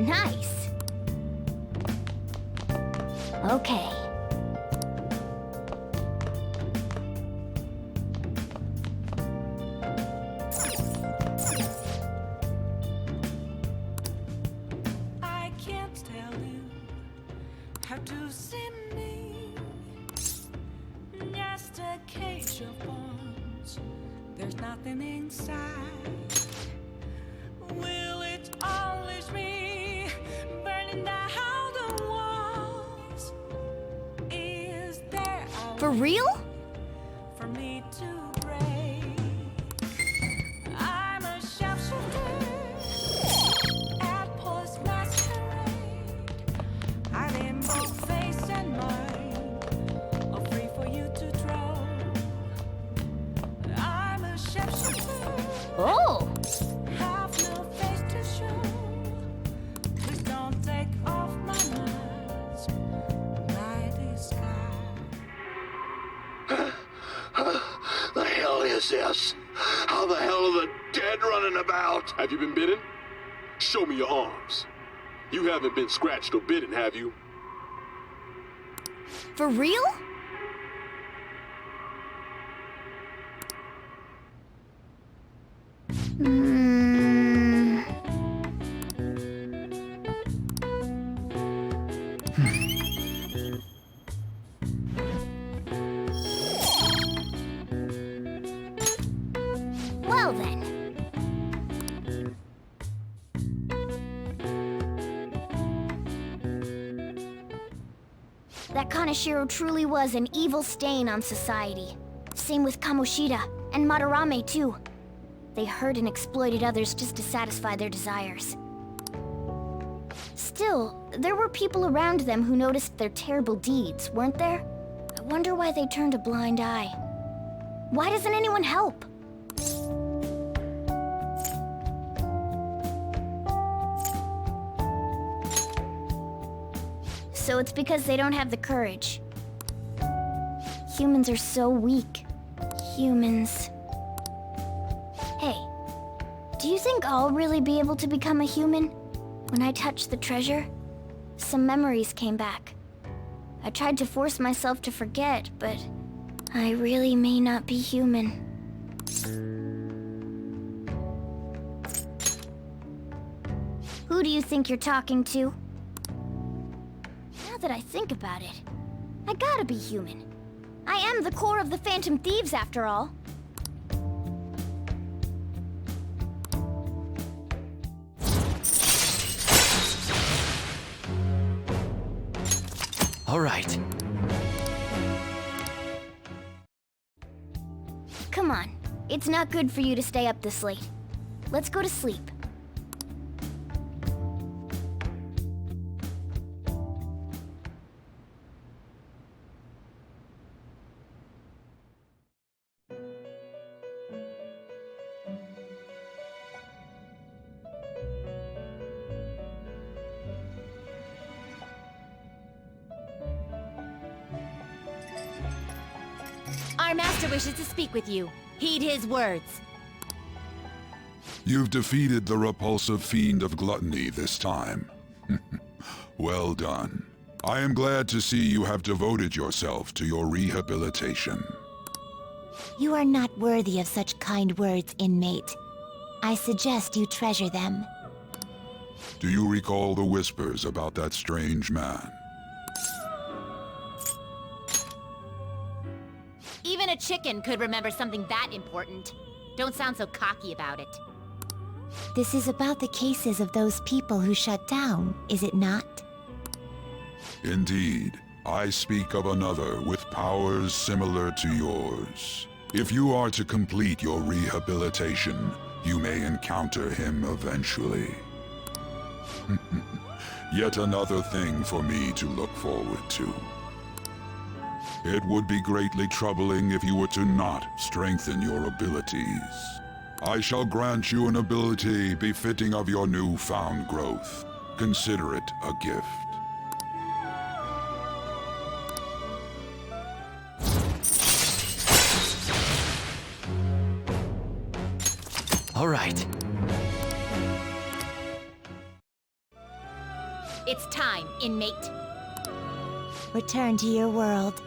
Nice. Okay. I can't tell you how to see me. Just a cage of bones. There's nothing inside. Will it always be burning down the walls? Is there a For real? for me to break? I'm a sharpshooter at post masquerade. I'm in both face and mind, all free for you to draw. I'm a sharpshooter. Oh! Have no face to show. Please don't take off my mask, my disguise. The hell is this? How the hell are the dead running about? Have you been bitten? Show me your arms. You haven't been scratched or bitten, have you? For real? Well then. That Kaneshiro truly was an evil stain on society. Same with Kamoshida, and Madarame too. They hurt and exploited others just to satisfy their desires. Still, there were people around them who noticed their terrible deeds, weren't there? I wonder why they turned a blind eye. Why doesn't anyone help? So it's because they don't have the courage. Humans are so weak. Humans. Hey, do you think I'll really be able to become a human? When I touched the treasure, some memories came back. I tried to force myself to forget, but I really may not be human. Who do you think you're talking to? Now that I think about it, I gotta be human. I am the core of the Phantom Thieves, after all. All right. Come on, it's not good for you to stay up this late. Let's go to sleep. Our master wishes to speak with you. Heed his words. You've defeated the repulsive fiend of gluttony this time. Well done. I am glad to see you have devoted yourself to your rehabilitation. You are not worthy of such kind words, inmate. I suggest you treasure them. Do you recall the whispers about that strange man? Even a chicken could remember something that important. Don't sound so cocky about it. This is about the cases of those people who shut down, is it not? Indeed. I speak of another with powers similar to yours. If you are to complete your rehabilitation, you may encounter him eventually. Yet another thing for me to look forward to. It would be greatly troubling if you were to not strengthen your abilities. I shall grant you an ability befitting of your newfound growth. Consider it a gift. All right. It's time, inmate. Return to your world.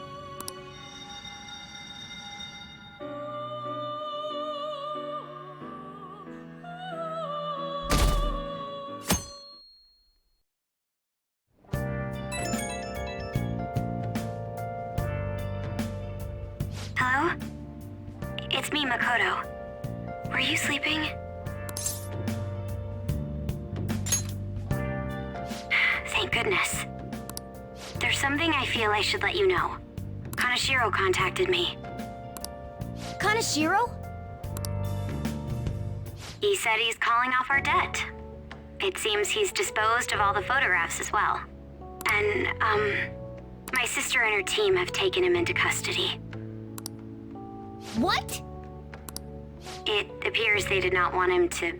Hello? It's me, Makoto. Were you sleeping? Thank goodness. There's something I feel I should let you know. Kaneshiro contacted me. Kaneshiro? He said he's calling off our debt. It seems he's disposed of all the photographs as well. And, my sister and her team have taken him into custody. What? It appears they did not want him to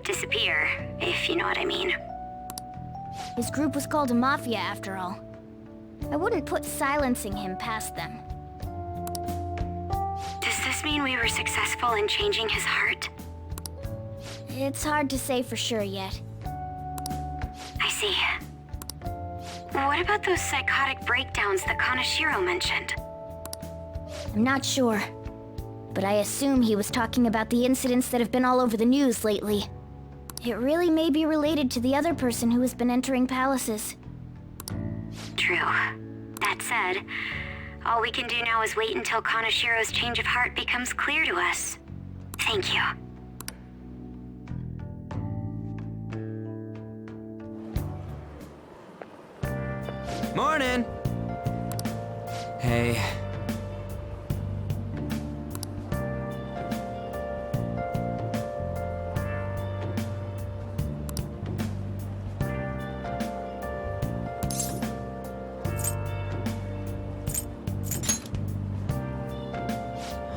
disappear, if you know what I mean. His group was called a mafia after all. I wouldn't put silencing him past them. Does this mean we were successful in changing his heart? It's hard to say for sure yet. I see. What about those psychotic breakdowns that Kaneshiro mentioned? I'm not sure. But I assume he was talking about the incidents that have been all over the news lately. It really may be related to the other person who has been entering palaces. True. That said, all we can do now is wait until Kaneshiro's change of heart becomes clear to us. Thank you. Morning! Hey.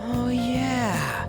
Oh, yeah.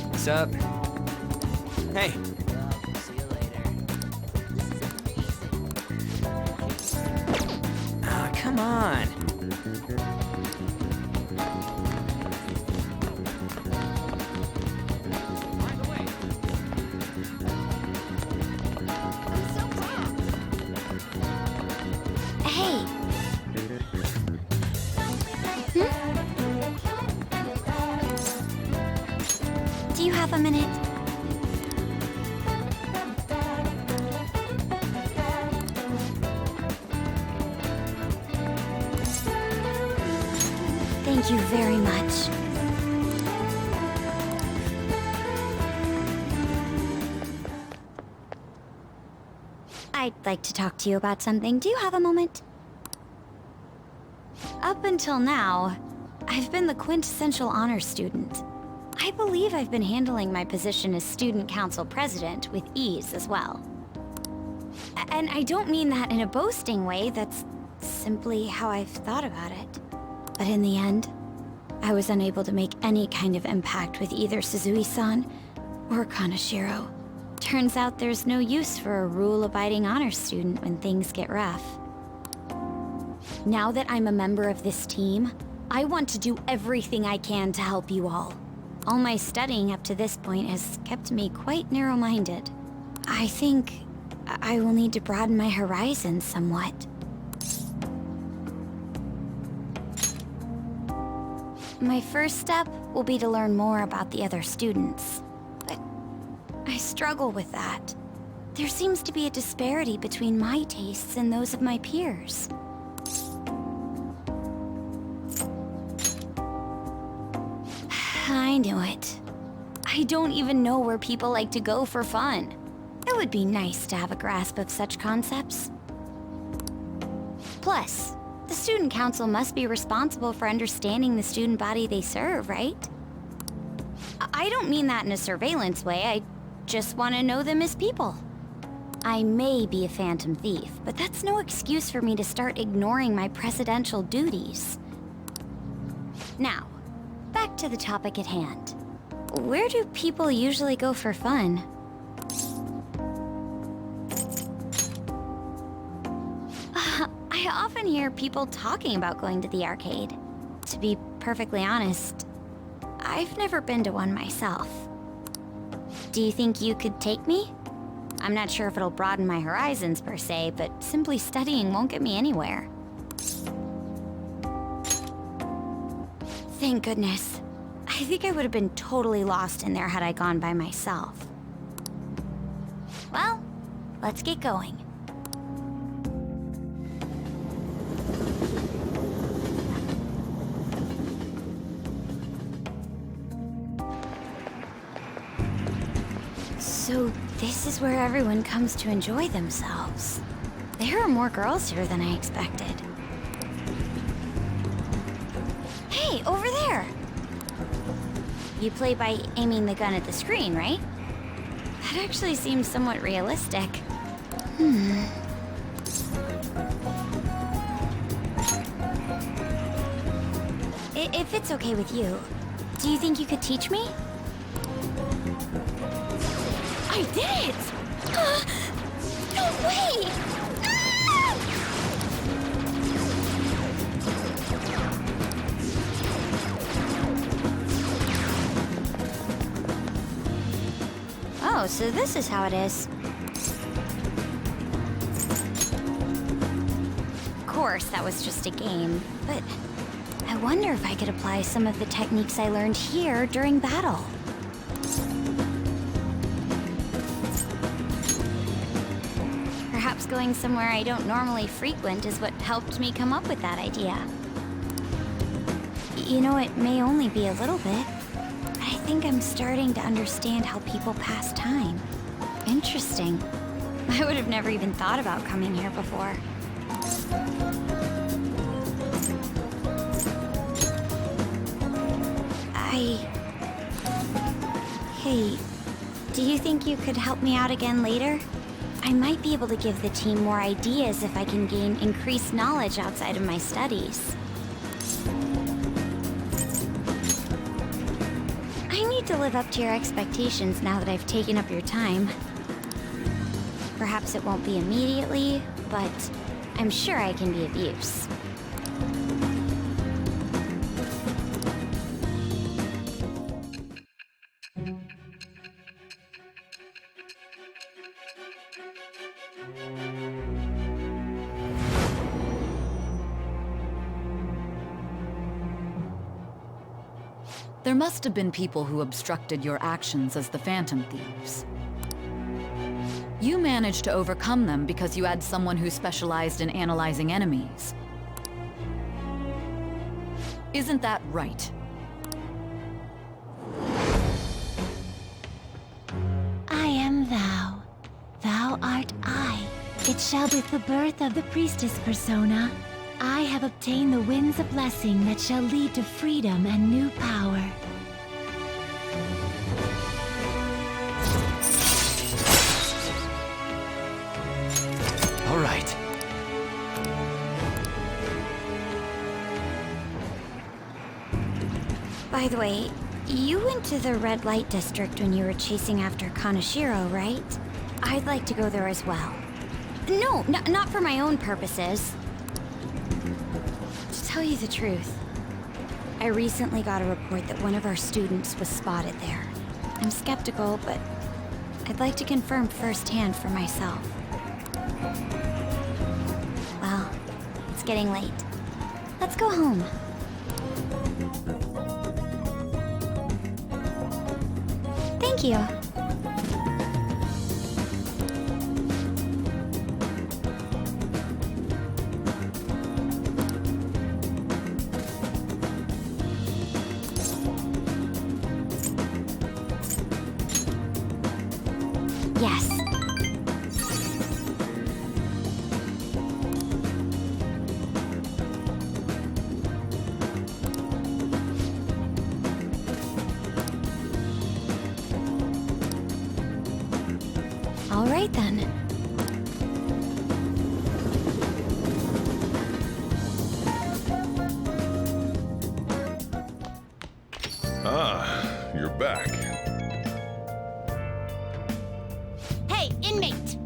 What's up? Hey. See you later. This is amazing. Ah, come on. By the way, Hey! Do you have a minute? Thank you very much. I'd like to talk to you about something. Do you have a moment? Up until now, I've been the quintessential honor student. I believe I've been handling my position as student council president with ease as well. And I don't mean that in a boasting way, that's simply how I've thought about it. But in the end, I was unable to make any kind of impact with either Suzui-san or Kaneshiro. Turns out there's no use for a rule-abiding honor student when things get rough. Now that I'm a member of this team, I want to do everything I can to help you all. All my studying up to this point has kept me quite narrow-minded. I think I will need to broaden my horizons somewhat. My first step will be to learn more about the other students. But I struggle with that. There seems to be a disparity between my tastes and those of my peers. I knew it. I don't even know where people like to go for fun. It would be nice to have a grasp of such concepts. Plus, the student council must be responsible for understanding the student body they serve, right? I don't mean that in a surveillance way, I just want to know them as people. I may be a phantom thief, but that's no excuse for me to start ignoring my presidential duties. Now, back to the topic at hand. Where do people usually go for fun? I often hear people talking about going to the arcade. To be perfectly honest, I've never been to one myself. Do you think you could take me? I'm not sure if it'll broaden my horizons per se, but simply studying won't get me anywhere. Thank goodness. I think I would have been totally lost in there had I gone by myself. Well, let's get going. So this is where everyone comes to enjoy themselves. There are more girls here than I expected. Hey, over there! You play by aiming the gun at the screen, right? That actually seems somewhat realistic. If it's okay with you, do you think you could teach me? I did it! No way! Ah! Oh, so this is how it is. Of course, that was just a game, but I wonder if I could apply some of the techniques I learned here during battle. Perhaps going somewhere I don't normally frequent is what helped me come up with that idea. You know, it may only be a little bit, but I think I'm starting to understand how people pass time. Interesting. I would have never even thought about coming here before. Hey, do you think you could help me out again later? I might be able to give the team more ideas if I can gain increased knowledge outside of my studies. I need to live up to your expectations now that I've taken up your time. Perhaps it won't be immediately, but I'm sure I can be of use. There must have been people who obstructed your actions as the Phantom Thieves. You managed to overcome them because you had someone who specialized in analyzing enemies. Isn't that right? I am thou. Thou art I. It shall be the birth of the priestess persona. I have obtained the winds of blessing that shall lead to freedom and new power. By the way, you went to the red light district when you were chasing after Kaneshiro, right? I'd like to go there as well. No, not for my own purposes. To tell you the truth, I recently got a report that one of our students was spotted there. I'm skeptical, but I'd like to confirm firsthand for myself. Well, it's getting late. Let's go home. Thank you. Yes. All right then. Ah, you're back. Hey, inmate!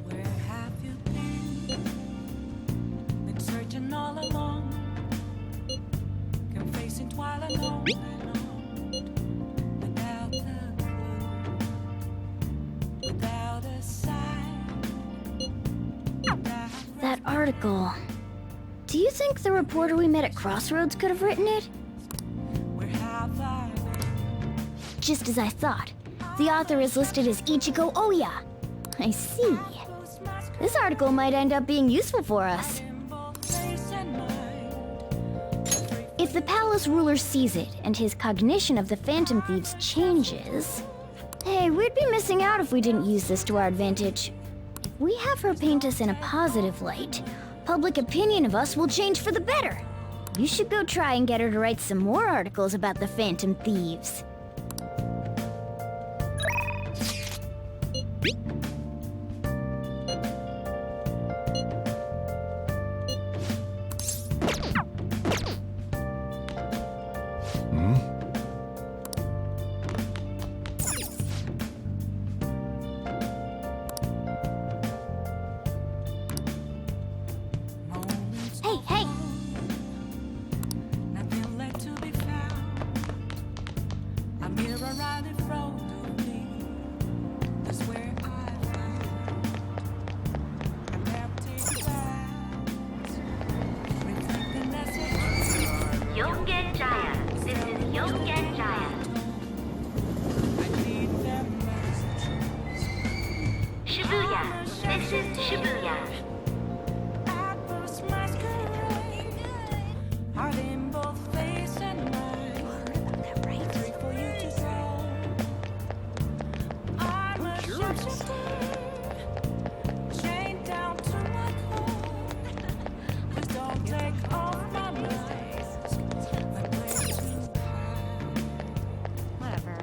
Where have you been? Been searching all along, confessing while alone and on, without a clue, without a sign. That article. Do you think the reporter we met at Crossroads could have written it? Where have I been? Just as I thought. The author is listed as Ichigo Oya. I see. This article might end up being useful for us. In both face and mind. If the palace ruler sees it and his cognition of the Phantom Thieves changes... Hey, we'd be missing out if we didn't use this to our advantage. If we have her paint us in a positive light, public opinion of us will change for the better. You should go try and get her to write some more articles about the Phantom Thieves. Hey, hey! Nothing left to be found. A mirror right in front of me. That's where I found an empty glass, reflecting messages. Yongen Giant. This is Yongen Giant. I need them messages. Shibuya. This is Shibuya. Apples masquerade. Heart in both face and mind. Free for you to go. I'm a shapeshifter, chained down to my core. Please don't take off my mask. My place to hide. Whatever.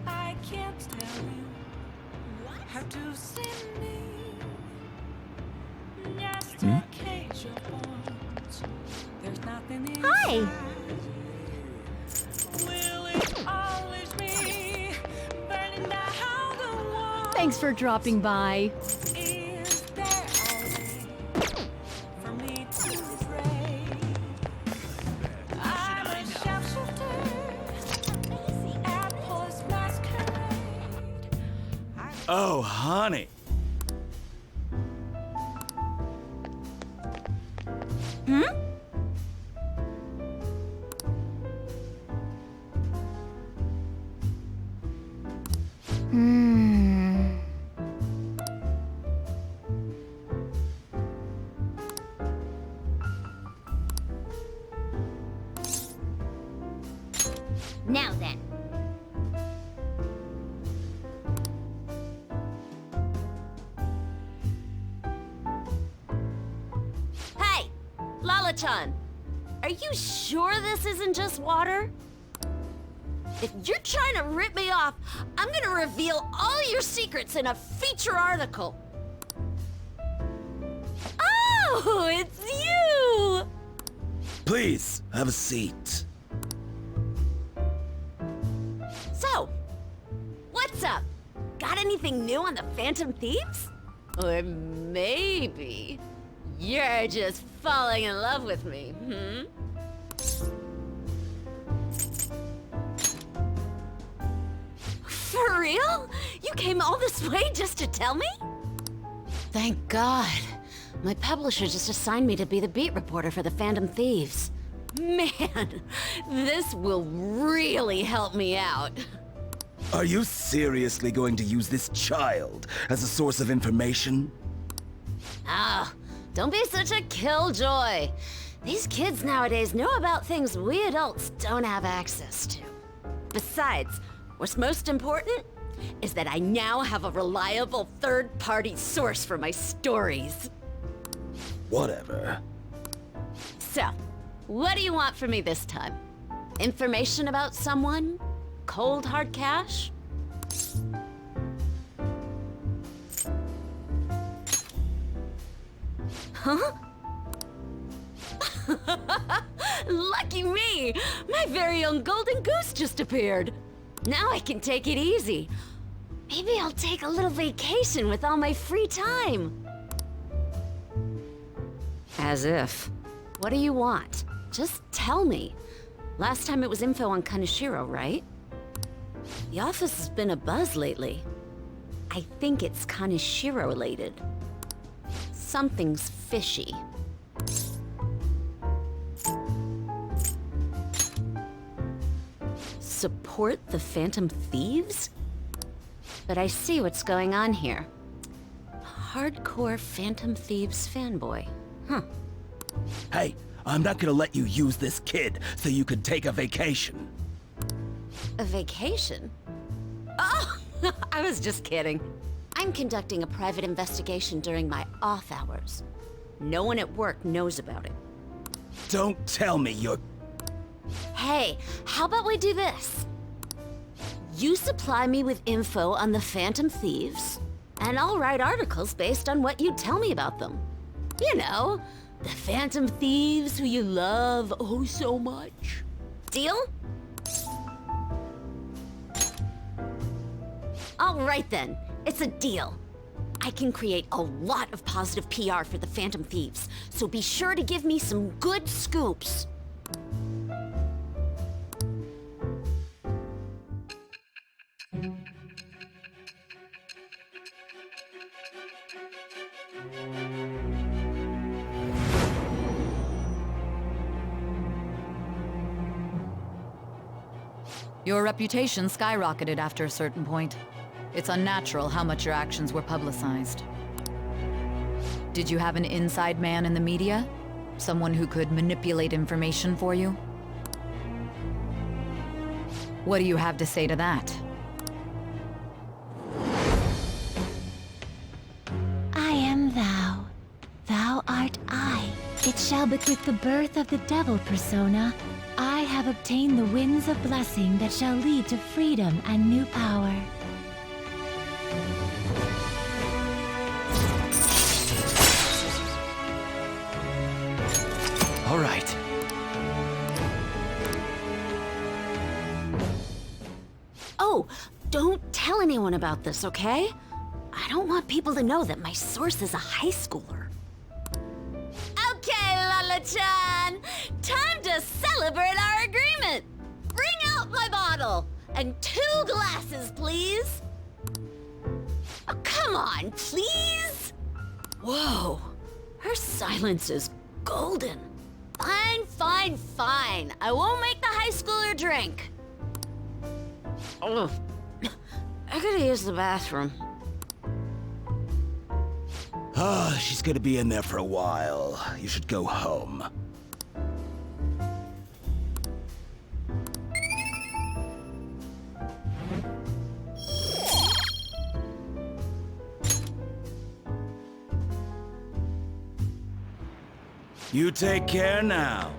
I can't tell you how to see me. Just a cage of bones. There's nothing inside. Hi! Will it always be burning down the wall? Thanks for dropping by. Is there a way for me to pray? I'm a shapeshifter. Apples masquerade. Oh, honey. Now then. Hey, Lala-chan, are you sure this isn't just water? If you're trying to rip me off, I'm gonna reveal all your secrets in a feature article. Oh, it's you! Please, have a seat. So, what's up? Got anything new on the Phantom Thieves? Or maybe you're just falling in love with me, hmm? For real? You came all this way just to tell me? Thank God. My publisher just assigned me to be the beat reporter for the Phantom Thieves. Man, this will really help me out. Are you seriously going to use this child as a source of information? Ah, don't be such a killjoy. These kids nowadays know about things we adults don't have access to. Besides, what's most important is that I now have a reliable third-party source for my stories. Whatever. So, what do you want from me this time? Information about someone? Cold hard cash? Huh? Lucky me! My very own golden goose just appeared. Now I can take it easy. Maybe I'll take a little vacation with all my free time. As if. What do you want? Just tell me. Last time it was info on Kaneshiro, right? The office has been a buzz lately. I think it's Kaneshiro-related. Something's fishy. Support the Phantom Thieves? But I see what's going on here. Hardcore Phantom Thieves fanboy. Huh. Hey, I'm not gonna let you use this kid so you could take a vacation. A vacation? Oh, I was just kidding. I'm conducting a private investigation during my off hours. No one at work knows about it. Don't tell me you're... Hey, how about we do this? You supply me with info on the Phantom Thieves, and I'll write articles based on what you tell me about them. You know, the Phantom Thieves who you love oh so much. Deal? All right then, it's a deal. I can create a lot of positive PR for the Phantom Thieves, so be sure to give me some good scoops. Your reputation skyrocketed after a certain point. It's unnatural how much your actions were publicized. Did you have an inside man in the media? Someone who could manipulate information for you? What do you have to say to that? I am thou. Thou art I. It shall be with the birth of the devil persona. I have obtained the winds of blessing that shall lead to freedom and new power. All right. Oh, don't tell anyone about this, okay? I don't want people to know that my source is a high schooler. Okay, Lala-chan! Time to celebrate our agreement! Bring out my bottle! And 2 glasses, please! Oh, come on, please! Whoa, her silence is golden. Fine, fine, fine. I won't make the high schooler drink. Oh, I could use the bathroom. Ah, she's gonna be in there for a while. You should go home. You take care now.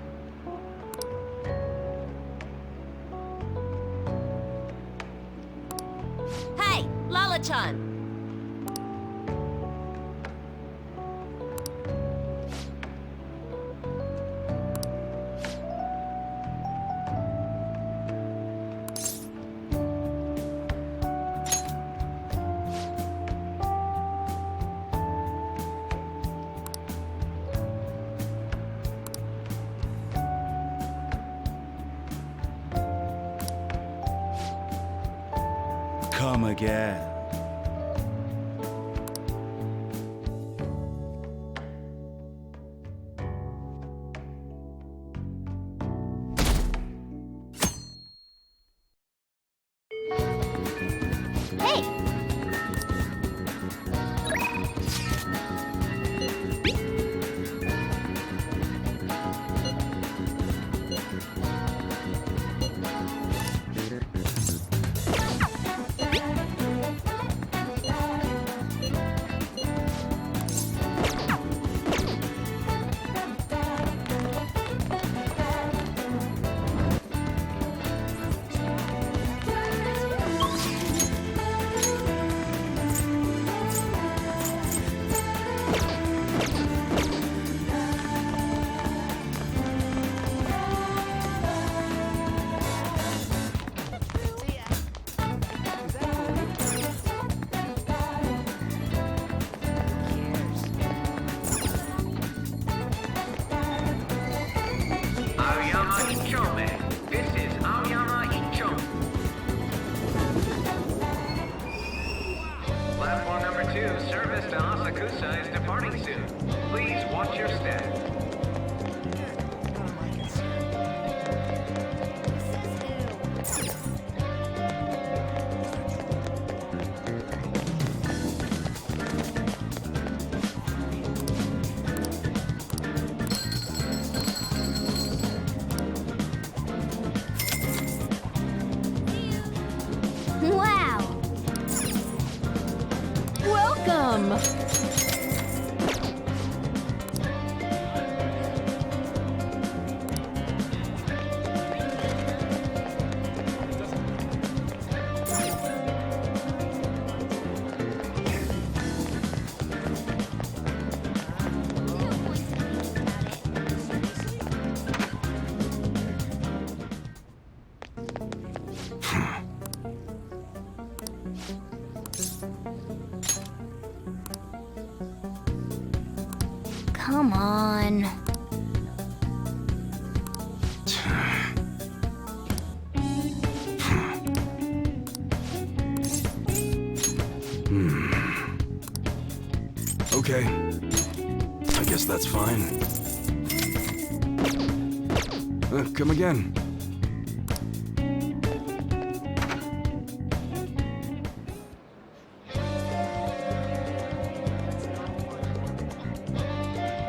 Hey, Lala-chan! Come again. Hey! Platform number 2, service to Asakusa is departing soon. Please watch your step. Wow! Welcome! Come on. Okay. I guess that's fine. Come again.